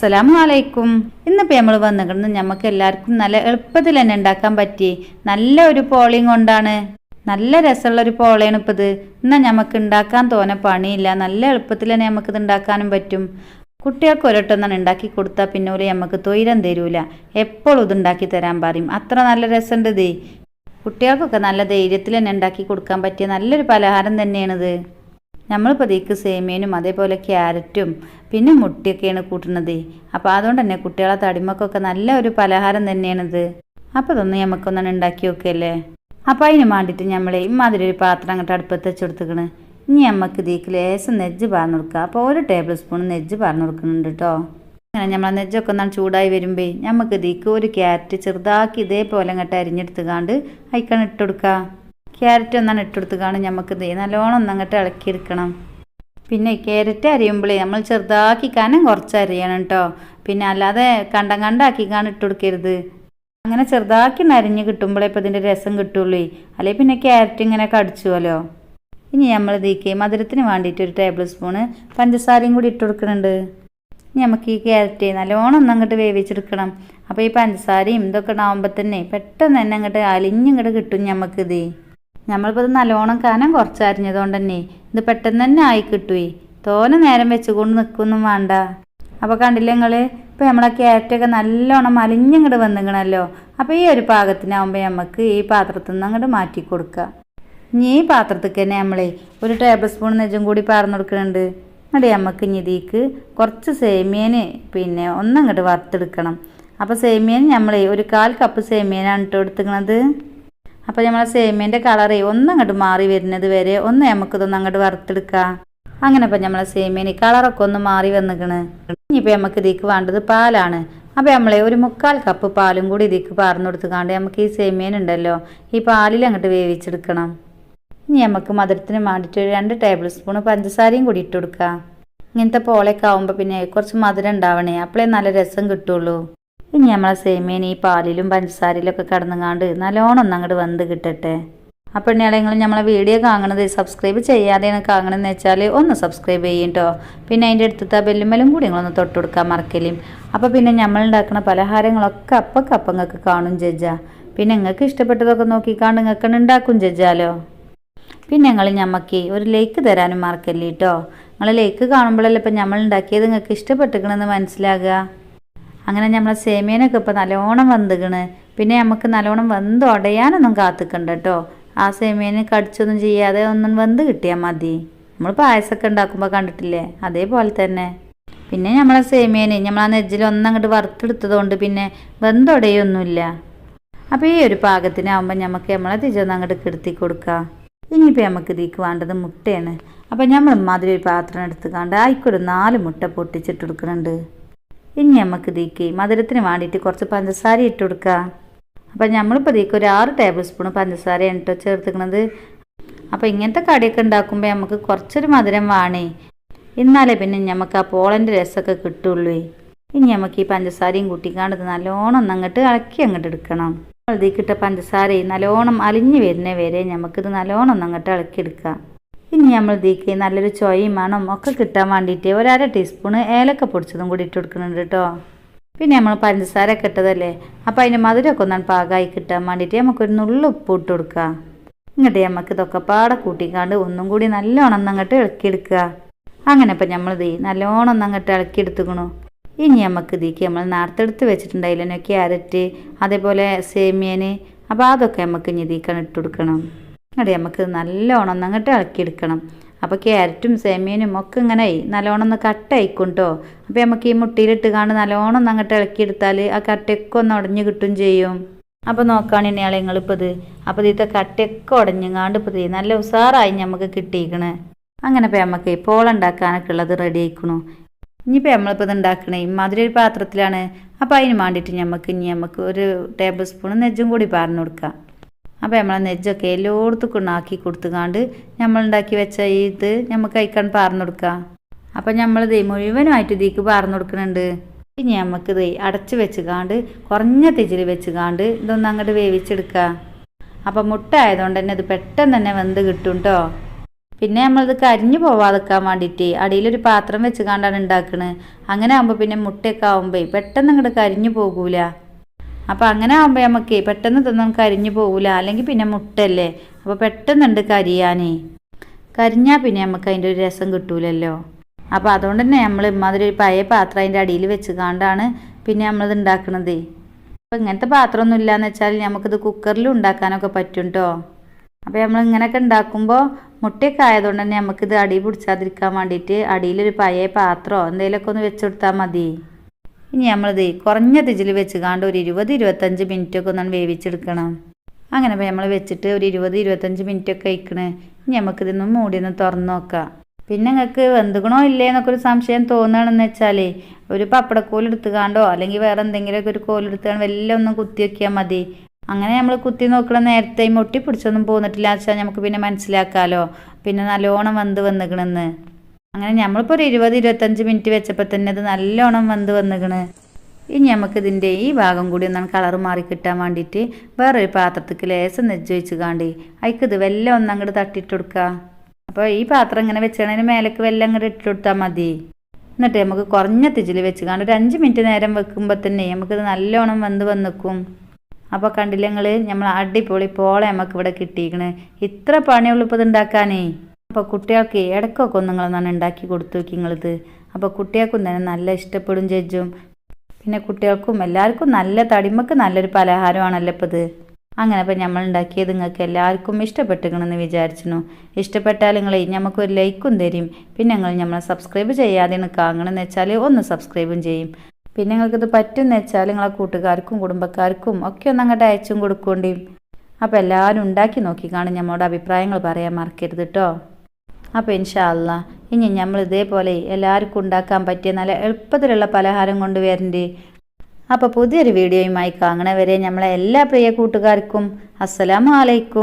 അസ്സലാമലൈക്കും. ഇന്നിപ്പോൾ നമ്മൾ വന്നിരിക്കുന്നത് നമുക്ക് എല്ലാവർക്കും നല്ല എളുപ്പത്തിൽ തന്നെ ഉണ്ടാക്കാൻ പറ്റി നല്ല ഒരു പോളിയും കൊണ്ടാണ്. നല്ല രസമുള്ളൊരു പോളയാണ് ഇപ്പോൾ ഇത്. എന്നാൽ നമുക്ക് ഉണ്ടാക്കാൻ തോന്നെ പണിയില്ല, നല്ല എളുപ്പത്തിൽ തന്നെ നമുക്കിത് ഉണ്ടാക്കാനും പറ്റും. കുട്ടികൾക്ക് ഒരൊട്ടൊന്നാണ് ഉണ്ടാക്കി കൊടുത്താൽ പിന്നെ ഒരു നമുക്ക് തൊയിരം തരൂല, എപ്പോഴും ഇത് ഉണ്ടാക്കി തരാൻ പറയും. അത്ര നല്ല രസമുണ്ട് ഇത്. കുട്ടികൾക്കൊക്കെ നല്ല ധൈര്യത്തിൽ തന്നെ ഉണ്ടാക്കി കൊടുക്കാൻ പറ്റിയ നല്ലൊരു പലഹാരം തന്നെയാണിത്. നമ്മളിപ്പോൾ ഇതിലേക്ക് സേമിയനും അതേപോലെ ക്യാരറ്റും പിന്നെ മുട്ടയൊക്കെയാണ് കൂട്ടുന്നത്. അപ്പോൾ അതുകൊണ്ട് തന്നെ കുട്ടികളെ തടിമക്കൊക്കെ നല്ല ഒരു പലഹാരം തന്നെയാണിത്. അപ്പോൾ ഇതൊന്ന് നമുക്കൊന്നാണ് ഉണ്ടാക്കി നോക്കിയല്ലേ. അപ്പോൾ അതിന് വേണ്ടിയിട്ട് നമ്മൾ ഇമാതിരി ഒരു പാത്രം അങ്ങോട്ട് അടുപ്പത്ത് വെച്ച് കൊടുത്തിക്കണ്. ഇനി നമുക്ക് ഇതിലേക്ക് ലേശം നെജ്ജ് പാർന്ന് കൊടുക്കുക. അപ്പോൾ 1 ടേബിൾ സ്പൂൺ നെജ്ജ് പാർന്ന് കൊടുക്കുന്നുണ്ട് കേട്ടോ. അങ്ങനെ നമ്മൾ നെജ്ജൊക്കെ ഒന്നാണ് ചൂടായി വരുമ്പോൾ നമുക്ക് ഇതിലേക്ക് ഒരു ക്യാരറ്റ് ചെറുതാക്കി ഇതേപോലെ അങ്ങോട്ട് അരിഞ്ഞെടുത്തുകാണ്ട് അതിക്കാണ് ഇട്ട് കൊടുക്കുക. ക്യാരറ്റ് ഒന്നാണ് ഇട്ടെടുത്തുകാണ് നമുക്കിത് നല്ലോണം ഒന്നങ്ങോട്ട് ഇളക്കിയെടുക്കണം. പിന്നെ ക്യാരറ്റ് അരിയുമ്പോഴേ നമ്മൾ ചെറുതാക്കി കനം കുറച്ച് അരിയണം കേട്ടോ. പിന്നെ അല്ലാതെ കണ്ടാക്കിക്കാണ് ഇട്ട് കൊടുക്കരുത്. അങ്ങനെ ചെറുതാക്കി അരിഞ്ഞ് കിട്ടുമ്പോഴേ ഇപ്പോൾ ഇതിൻ്റെ രസം കിട്ടുള്ളൂ. അല്ലെങ്കിൽ പിന്നെ ക്യാരറ്റ് ഇങ്ങനെ കടിച്ചുവല്ലോ. ഇനി നമ്മൾ ഇതിലേക്ക് മധുരത്തിന് വേണ്ടിയിട്ട് 1 ടേബിൾ സ്പൂണ് പഞ്ചസാരയും കൂടി ഇട്ട് കൊടുക്കുന്നുണ്ട്. ഇനി നമുക്ക് ഈ ക്യാരറ്റ് നല്ലോണം ഒന്നങ്ങോട്ട് വേവിച്ചെടുക്കണം. അപ്പോൾ ഈ പഞ്ചസാരയും ഇതൊക്കെ ഉണ്ടാകുമ്പോൾ തന്നെ പെട്ടെന്ന് തന്നെ അങ്ങോട്ട് അലിഞ്ഞിങ്ങോട്ട് കിട്ടും നമുക്കിത്. നമ്മളിപ്പോൾ ഇത് നല്ലോണം കനം കുറച്ച് അരിഞ്ഞതുകൊണ്ട് തന്നെ ഇത് പെട്ടെന്ന് തന്നെ ആയി കിട്ടുവേ. തോനെ നേരം വെച്ചുകൊണ്ട് നിൽക്കൊന്നും വേണ്ട. അപ്പോൾ കണ്ടില്ലേ നിങ്ങൾ, ഇപ്പോൾ നമ്മളെ ക്യാരറ്റൊക്കെ നല്ലോണം അലിഞ്ഞിങ്ങോട്ട് വന്നിക്കണല്ലോ. അപ്പോൾ ഈ ഒരു പാകത്തിനാകുമ്പോൾ നമുക്ക് ഈ പാത്രത്തിൽ നിന്ന് അങ്ങോട്ട് മാറ്റി കൊടുക്കുക. ഇനി ഈ പാത്രത്തിൽ തന്നെ നമ്മൾ 1 ടേബിൾ സ്പൂൺ നെജ്ജും കൂടി പാർന്ന് കൊടുക്കുന്നുണ്ട്. എന്നിട്ട് നമുക്ക് ഇനി ഇതിലേക്ക് കുറച്ച് സേമിയന് പിന്നെ ഒന്നങ്ങോട്ട് വറുത്തെടുക്കണം. അപ്പോൾ സേമിയൻ നമ്മൾ 1/4 കപ്പ് സേമിയനാണ് ഇട്ട് കൊടുത്തിരിക്കണത്. അപ്പോൾ നമ്മളെ സേമിയൻ്റെ കളറ് ഒന്നങ്ങോട്ട് മാറി വരുന്നത് വരെ ഒന്ന് നമുക്കിതൊന്ന് അങ്ങോട്ട് വറുത്തെടുക്കാം. അങ്ങനെ ഇപ്പോൾ നമ്മളെ സേമിയന് കളറൊക്കെ ഒന്ന് മാറി വന്നിക്കണ്. ഇനിയിപ്പോൾ നമുക്ക് ഇതിലേക്ക് വേണ്ടത് പാലാണ്. അപ്പോൾ നമ്മൾ 1/4 കപ്പ് പാലും കൂടി ഇതിലേക്ക് പാർന്ന് കൊടുത്തുകൊണ്ട് നമുക്ക് ഈ സേമിയൻ ഉണ്ടല്ലോ ഈ പാലിൽ അങ്ങോട്ട് വേവിച്ചെടുക്കണം. ഇനി നമുക്ക് മധുരത്തിന് വേണ്ടിയിട്ട് 2 ടേബിൾ സ്പൂൺ പഞ്ചസാരയും കൂടി ഇട്ട് കൊടുക്കുക. ഇങ്ങനത്തെ പോളയൊക്കെ ആകുമ്പോൾ പിന്നെ കുറച്ച് മധുരം ഉണ്ടാവണേ, അപ്പോഴേ നല്ല രസം കിട്ടുള്ളൂ. ഇനി നമ്മളെ സേമിയൻ ഈ പാലിലും പഞ്ചസാരയിലൊക്കെ കടന്നുകാണ്ട് നല്ലോണം ഒന്നങ്ങോട്ട് വെന്ത് കിട്ടട്ടെ. അപ്പോൾ നിങ്ങൾ നമ്മളെ വീഡിയോ കാണുന്നത് സബ്സ്ക്രൈബ് ചെയ്യാതെയാണ് കാണണമെന്ന് വെച്ചാൽ ഒന്ന് സബ്സ്ക്രൈബ് ചെയ്യും കേട്ടോ. പിന്നെ അതിൻ്റെ അടുത്തത്തെ ബെല്ലുമലും കൂടി നിങ്ങളൊന്ന് തൊട്ട് കൊടുക്കാൻ മറക്കലും. അപ്പോൾ പിന്നെ നമ്മൾ ഉണ്ടാക്കുന്ന പലഹാരങ്ങളൊക്കെ നിങ്ങൾക്ക് കാണും ജഡ്ജാ. പിന്നെ നിങ്ങൾക്ക് ഇഷ്ടപ്പെട്ടതൊക്കെ നോക്കിക്കാണ്ട് നിങ്ങൾക്ക് ഉണ്ടാക്കും ജഡ്ജാലോ. പിന്നെ ഞമ്മക്ക് ഒരു ലൈക്ക് തരാനും മറക്കല്ലേ കേട്ടോ. നിങ്ങൾ ലൈക്ക് കാണുമ്പോഴല്ലേ ഇപ്പം നമ്മൾ ഉണ്ടാക്കിയത് നിങ്ങൾക്ക് ഇഷ്ടപ്പെട്ടിക്കണമെന്ന് മനസ്സിലാകുക. അങ്ങനെ നമ്മളെ സേമിയനൊക്കെ ഇപ്പോൾ നല്ലോണം വെന്തിക്കണ്. പിന്നെ നമുക്ക് നല്ലോണം വെന്ത് ഉടയാനൊന്നും കാത്തിക്കണ്ട കേട്ടോ. ആ സേമിയന് കടിച്ചൊന്നും ചെയ്യാതെ ഒന്നും വെന്ത് കിട്ടിയാൽ മതി. നമ്മൾ പായസമൊക്കെ ഉണ്ടാക്കുമ്പോൾ കണ്ടിട്ടില്ലേ, അതേപോലെ തന്നെ. പിന്നെ നമ്മളെ സേമിയന് നമ്മൾ ആ നെജ്ജിൽ ഒന്നങ്ങോട്ട് വറുത്തെടുത്തതുകൊണ്ട് പിന്നെ വെന്തുടയൊന്നുമില്ല. അപ്പോൾ ഈ ഒരു പാകത്തിനാകുമ്പോൾ നമുക്ക് നമ്മളെ തിരിച്ചൊന്ന് അങ്ങോട്ട് കിടത്തി കൊടുക്കാം. ഇനിയിപ്പോൾ നമുക്ക് ഇതിലേക്ക് വേണ്ടത് മുട്ടയാണ്. അപ്പോൾ നമ്മൾ മാതിരി ഒരു പാത്രം എടുത്തുകൊണ്ട് ആയിക്കൊരു 4 മുട്ട പൊട്ടിച്ചിട്ട് കൊടുക്കുന്നുണ്ട്. ഇനി നമുക്ക് ഇതിലേക്ക് മധുരത്തിന് വേണ്ടിയിട്ട് കുറച്ച് പഞ്ചസാര ഇട്ട് കൊടുക്കുക. അപ്പോൾ നമ്മളിപ്പോൾ ഇതിലേക്ക് ഒരു 6 ടേബിൾ സ്പൂൺ പഞ്ചസാരയാണ് കേട്ടോ ചേർത്തിക്കണത്. അപ്പോൾ ഇങ്ങനത്തെ കടിയൊക്കെ ഉണ്ടാക്കുമ്പോൾ നമുക്ക് കുറച്ചൊരു മധുരം വേണേ, എന്നാലേ പിന്നെ നമുക്ക് ആ പോളൻ്റെ രസമൊക്കെ കിട്ടുള്ളൂ. ഇനി നമുക്ക് ഈ പഞ്ചസാരയും കൂട്ടിക്കാണ്ട് നല്ലോണം ഒന്നങ്ങോട്ട് ഇളക്കി അങ്ങോട്ട് എടുക്കണം. ഇതിക്കിട്ട പഞ്ചസാര നല്ലോണം അലിഞ്ഞു വരുന്ന വരെ നമുക്കിത് നല്ലോണം ഒന്നങ്ങോട്ട് ഇളക്കിയെടുക്കാം. ഇനി നമ്മൾ ഇതിലേക്ക് നല്ലൊരു ചൊയയും മണം ഒക്കെ കിട്ടാൻ വേണ്ടിയിട്ട് 1/2 ടീസ്പൂൺ ഏലക്ക പൊടിച്ചതും കൂടി ഇട്ട് കൊടുക്കുന്നുണ്ട് കേട്ടോ. പിന്നെ നമ്മൾ പഞ്ചസാര ഒക്കെ ഇട്ടതല്ലേ, അപ്പോൾ അതിൻ്റെ മധുരമൊക്കെ ഒന്നാണ് പാകമായി കിട്ടാൻ വേണ്ടിയിട്ട് നമുക്കൊരു നുള്ളു ഉപ്പ് ഇട്ട് കൊടുക്കുക. ഇങ്ങോട്ട് നമുക്ക് ഇതൊക്കെ പാടെ കൂട്ടിക്കാണ്ട് ഒന്നും കൂടി നല്ലോണം ഒന്നങ്ങോട്ട് ഇളക്കിയെടുക്കുക. അങ്ങനെ ഇപ്പം നമ്മളിത് നല്ലോണം ഒന്നങ്ങോട്ട് ഇളക്കിയെടുത്തുക്കണു. ഇനി നമുക്ക് ഇതിലേക്ക് നമ്മൾ നേരത്തെടുത്ത് വെച്ചിട്ടുണ്ടായില്ലേ ക്യാരറ്റ് അതേപോലെ സേമിയന്, അപ്പോൾ അതൊക്കെ നമുക്ക് ഇനി ഇതിലേക്കാണ് ഇട്ട് കൊടുക്കണം. എന്നിട്ട് നമുക്ക് നല്ലോണം ഒന്നങ്ങോട്ട് ഇളക്കിയെടുക്കണം. അപ്പോൾ ക്യാരറ്റും സേമിയനും ഒക്കെ ഇങ്ങനെ നല്ലോണം ഒന്ന് കട്ടായിക്കും കേട്ടോ. അപ്പോൾ നമുക്ക് ഈ മുട്ടിയിലിട്ട് കാണും നല്ലോണം ഒന്ന് അങ്ങോട്ട് ഇളക്കിയെടുത്താൽ ആ കട്ടയൊക്കെ ഒന്ന് ഉടഞ്ഞ് കിട്ടും ചെയ്യും. അപ്പോൾ നോക്കുകയാണെങ്കിൽ നിങ്ങളിപ്പോൾ ഇത് അപ്പോൾ ഇതിലത്തെ കട്ടയൊക്കെ ഉടഞ്ഞങ്ങാണ്ട് ഇപ്പോൾ ഇത് നല്ല ഉഷാറായി നമുക്ക് കിട്ടിയിരിക്കണേ. അങ്ങനെ ഇപ്പോൾ നമുക്ക് പോളുണ്ടാക്കാനൊക്കെ ഉള്ളത് റെഡി ആയിക്കണു. ഇനിയിപ്പോൾ നമ്മളിപ്പോൾ ഇത് ഉണ്ടാക്കണേ ഇമാതിരി ഒരു പാത്രത്തിലാണ്. അപ്പോൾ അതിന് വേണ്ടിയിട്ട് നമുക്ക് 1 ടേബിൾ സ്പൂൺ നെജ്ജും കൂടി പാർന്ന് കൊടുക്കാം. അപ്പോൾ നമ്മളെ നെജ്ജൊക്കെ എല്ലായിടത്തും ആക്കി കൊടുത്തുകാണ്ട് നമ്മളുണ്ടാക്കി വെച്ച ഇത് നമുക്ക് കഴിക്കാൻ പാർന്ന് കൊടുക്കാം. അപ്പോൾ നമ്മളിത് മുഴുവനായിട്ട് ഇതിലേക്ക് പാർന്ന് കൊടുക്കുന്നുണ്ട്. ഇനി നമുക്കിത് അടച്ച് വെച്ചുകാണ്ട് കുറഞ്ഞ തീയിൽ വെച്ചുകാണ്ട് ഇതൊന്ന് അങ്ങോട്ട് വേവിച്ചെടുക്കുക. അപ്പോൾ മുട്ട ആയതുകൊണ്ട് തന്നെ ഇത് പെട്ടെന്ന് തന്നെ വെന്ത് കിട്ടും കേട്ടോ. പിന്നെ നമ്മളിത് കരിഞ്ഞു പോവാതെക്കാൻ വേണ്ടിയിട്ട് അടിയിലൊരു പാത്രം വെച്ച് കണ്ടാണ് ഉണ്ടാക്കുന്നത്. അങ്ങനെ ആകുമ്പോൾ പിന്നെ മുട്ടയൊക്കെ ആകുമ്പോൾ പെട്ടെന്ന് ഇങ്ങോട്ട് കരിഞ്ഞു പോകൂല. അപ്പോൾ അങ്ങനെ ആകുമ്പോൾ നമുക്ക് പെട്ടെന്ന് തിന്നാൻ കരിഞ്ഞു പോകില്ല. അല്ലെങ്കിൽ പിന്നെ മുട്ടല്ലേ, അപ്പോൾ പെട്ടെന്നുണ്ട് കരിയാനേ. കരിഞ്ഞാൽ പിന്നെ നമുക്ക് അതിൻ്റെ ഒരു രസം കിട്ടൂലല്ലോ. അപ്പോൾ അതുകൊണ്ട് തന്നെ നമ്മൾ ഇമ്മാതിരി ഒരു പഴയ പാത്രം അതിൻ്റെ അടിയിൽ വെച്ച് കണ്ടാണ് പിന്നെ നമ്മളിത് ഉണ്ടാക്കണത്. അപ്പോൾ ഇങ്ങനത്തെ പാത്രമൊന്നും ഇല്ലയെന്ന് വെച്ചാൽ നമുക്കിത് കുക്കറിലും ഉണ്ടാക്കാനൊക്കെ പറ്റും കേട്ടോ. അപ്പോൾ നമ്മൾ ഇങ്ങനെയൊക്കെ ഉണ്ടാക്കുമ്പോൾ മുട്ടയൊക്കെ ആയതുകൊണ്ട് തന്നെ നമുക്കിത് അടി പിടിച്ചാതിരിക്കാൻ വേണ്ടിയിട്ട് അടിയിലൊരു പഴയ പാത്രമോ എന്തെങ്കിലുമൊക്കെ ഒന്ന് വെച്ചെടുത്താൽ മതി. ഇനി നമ്മളിത് കുറഞ്ഞ തിജിൽ വെച്ച് കാണ്ട് ഒരു 20-25 മിനിറ്റൊക്കെ ഒന്നാണ് വേവിച്ചെടുക്കണം. അങ്ങനെ നമ്മൾ വെച്ചിട്ട് ഒരു 20-25 മിനിറ്റൊക്കെ കഴിക്കണേ. ഇനി നമുക്കിതൊന്നും മൂടിയൊന്ന് തുറന്ന് നോക്കാം. പിന്നെ നിങ്ങൾക്ക് വെന്തുകണോ ഇല്ലേ എന്നൊക്കെ ഒരു സംശയം തോന്നുകയാണെന്ന് വെച്ചാൽ ഒരു പപ്പടക്കോലെടുത്ത് കാണ്ടോ അല്ലെങ്കിൽ വേറെ എന്തെങ്കിലുമൊക്കെ ഒരു കോലെടുത്ത് കാണോ എല്ലാം ഒന്ന് കുത്തി വയ്ക്കിയാൽ മതി. അങ്ങനെ നമ്മൾ കുത്തി നോക്കണ നേരത്തെ ഒട്ടി പിടിച്ചൊന്നും പോന്നിട്ടില്ല വെച്ചാൽ നമുക്ക് പിന്നെ മനസ്സിലാക്കാമല്ലോ പിന്നെ നല്ലോണം വന്നിക്കണെന്ന്. അങ്ങനെ നമ്മളിപ്പോൾ ഒരു 20-25 മിനിറ്റ് വെച്ചപ്പോൾ തന്നെ അത് നല്ലോണം വന്നിക്കണ്. ഇനി നമുക്കിതിൻ്റെ ഈ ഭാഗം കൂടി ഒന്നാണ് കളർ മാറി കിട്ടാൻ വേണ്ടിയിട്ട് വേറൊരു പാത്രത്തേക്ക് ലേശം നെജ്ജ് വെച്ച് കാണ്ടി അതിക്കിത് വെല്ലം ഒന്നങ്ങോട്ട് തട്ടിയിട്ട് കൊടുക്കുക. അപ്പോൾ ഈ പാത്രം ഇങ്ങനെ വെച്ചതിന് മേലേക്ക് വെല്ലം അങ്ങോട്ട് ഇട്ട് കൊടുത്താൽ മതി. എന്നിട്ട് നമുക്ക് കുറഞ്ഞ തിജിൽ വെച്ച് കാണ്ട് ഒരു 5 മിനിറ്റ് നേരം വെക്കുമ്പോൾ തന്നെ നമുക്കിത് നല്ലോണം വന്നിക്കും. അപ്പോൾ കണ്ടില്ല നമ്മൾ അടിപൊളി പോളെ നമുക്ക് ഇവിടെ കിട്ടിയിരിക്കണ്. ഇത്ര പണിയുള്ളൂ ഇപ്പോൾ ഇത് ഉണ്ടാക്കാനേ. അപ്പോൾ കുട്ടികൾക്ക് ഇടയ്ക്കൊക്കെ ഒന്ന് നിങ്ങളൊന്നാണ് ഉണ്ടാക്കി കൊടുത്തു നോക്കി നിങ്ങളിത്. അപ്പോൾ കുട്ടികൾക്കും തന്നെ നല്ല ഇഷ്ടപ്പെടും ചേച്ചും. പിന്നെ കുട്ടികൾക്കും എല്ലാവർക്കും നല്ല തടിമക്ക് നല്ലൊരു പലഹാരമാണല്ലോ ഇപ്പോൾ ഇത്. അങ്ങനെ അപ്പോൾ നമ്മൾ ഉണ്ടാക്കിയത് നിങ്ങൾക്ക് എല്ലാവർക്കും ഇഷ്ടപ്പെട്ടിരിക്കണമെന്ന് വിചാരിച്ചു. ഇഷ്ടപ്പെട്ടാൽ നമുക്കൊരു ലൈക്കും തരും. പിന്നെ നമ്മളെ സബ്സ്ക്രൈബ് ചെയ്യാതെ കാണണമെന്ന് വെച്ചാൽ ഒന്ന് സബ്സ്ക്രൈബും ചെയ്യും. പിന്നെ നിങ്ങൾക്കിത് പറ്റുമെന്ന് വെച്ചാൽ നിങ്ങളെ കൂട്ടുകാർക്കും കുടുംബക്കാർക്കും ഒക്കെ ഒന്ന് അങ്ങോട്ട് അയച്ചും കൊടുക്കേണ്ടി. അപ്പോൾ എല്ലാവരും ഉണ്ടാക്കി നോക്കിക്കാണും നമ്മളോട് അഭിപ്രായങ്ങൾ പറയാൻ മറക്കരുത് കേട്ടോ. അപ്പോൾ ഇൻഷാ അല്ലാ ഇനി നമ്മൾ ഇതേപോലെ എല്ലാവർക്കും ഉണ്ടാക്കാൻ പറ്റിയ നല്ല എളുപ്പത്തിലുള്ള പലഹാരം കൊണ്ടുവരണ്ടേ. അപ്പോൾ പുതിയൊരു വീഡിയോയുമായി കാണണ വരെ നമ്മളെ എല്ലാ പ്രിയ കൂട്ടുകാർക്കും അസ്സലാമു അലൈക്കും.